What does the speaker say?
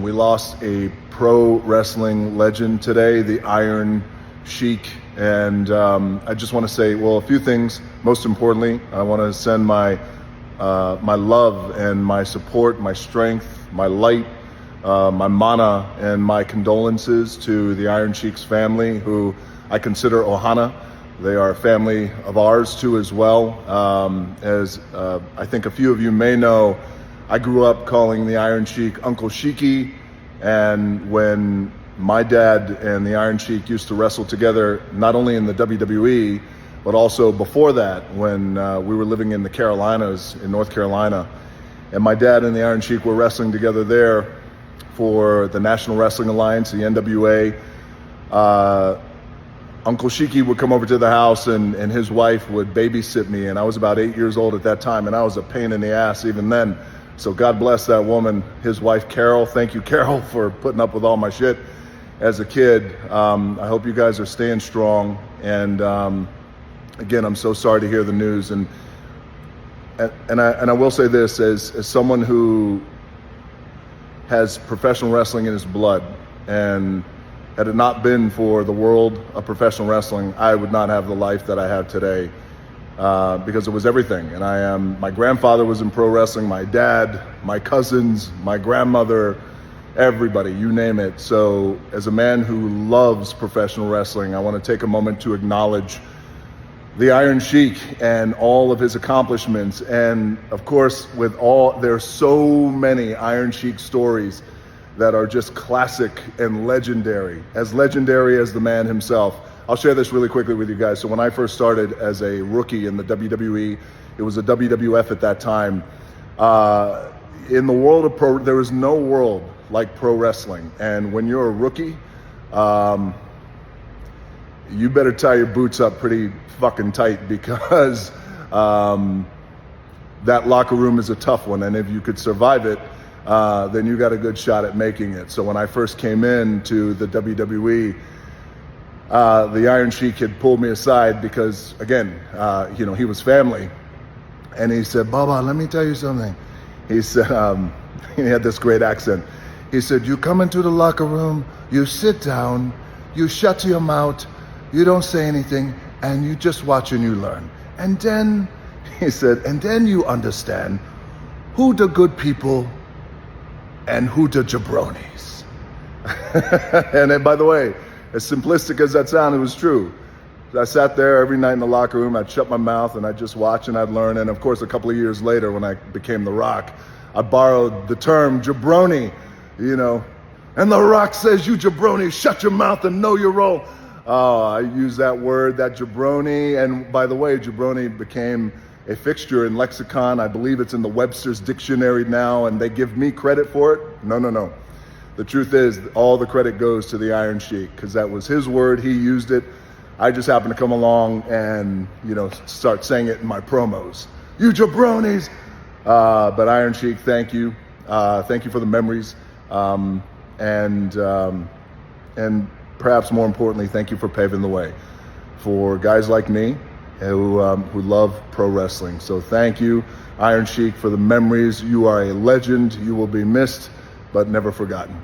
We lost a pro wrestling legend today, the Iron Sheik. And I just want to say, well, a few things. Most importantly, I want to send my love and my support, my strength, my light, my mana, and my condolences to the Iron Sheik's family, who I consider Ohana. They are a family of ours too as well. As I think a few of you may know, I grew up calling the Iron Sheik Uncle Sheiky, and when my dad and the Iron Sheik used to wrestle together, not only in the WWE, but also before that when we were living in the Carolinas, in North Carolina. And my dad and the Iron Sheik were wrestling together there for the National Wrestling Alliance, the NWA. Uncle Sheiky would come over to the house and his wife would babysit me, and I was about 8 years old at that time, and I was a pain in the ass even then. So God bless that woman, his wife Carol. Thank you, Carol, for putting up with all my shit as a kid. I hope you guys are staying strong, and again, I'm so sorry to hear the news. And I will say this, as someone who has professional wrestling in his blood, and had it not been for the world of professional wrestling, I would not have the life that I have today, because it was everything. And my grandfather was in pro wrestling, my dad, my cousins, my grandmother, everybody, you name it. So as a man who loves professional wrestling, I want to take a moment to acknowledge the Iron Sheik and all of his accomplishments. And of course, there are so many Iron Sheik stories that are just classic and legendary as the man himself. I'll share this really quickly with you guys. So when I first started as a rookie in the WWE, it was a WWF at that time. In the world of pro, there is no world like pro wrestling. And when you're a rookie, you better tie your boots up pretty fucking tight, because that locker room is a tough one. And if you could survive it, then you got a good shot at making it. So when I first came into the WWE, the Iron Sheik had pulled me aside because, again, he was family. And he said, "Baba, let me tell you something." He said, he had this great accent. He said, "You come into the locker room, you sit down, you shut your mouth, you don't say anything, and you just watch and you learn. And then," he said, "and then you understand who the good people and who the jabronis." And then, by the way, as simplistic as that sounded, it was true. I sat there every night in the locker room, I'd shut my mouth and I'd just watch and I'd learn. And of course, a couple of years later, when I became The Rock, I borrowed the term jabroni, and The Rock says, "You jabroni, shut your mouth and know your role." Oh, I use that word, that jabroni. And by the way, jabroni became a fixture in lexicon. I believe it's in the Webster's dictionary now, and they give me credit for it. No. The truth is, all the credit goes to the Iron Sheik, because that was his word. He used it. I just happened to come along and, start saying it in my promos. "You jabronis!" But Iron Sheik, thank you. Thank you for the memories. And perhaps more importantly, thank you for paving the way for guys like me who love pro wrestling. So thank you, Iron Sheik, for the memories. You are a legend. You will be missed, but never forgotten.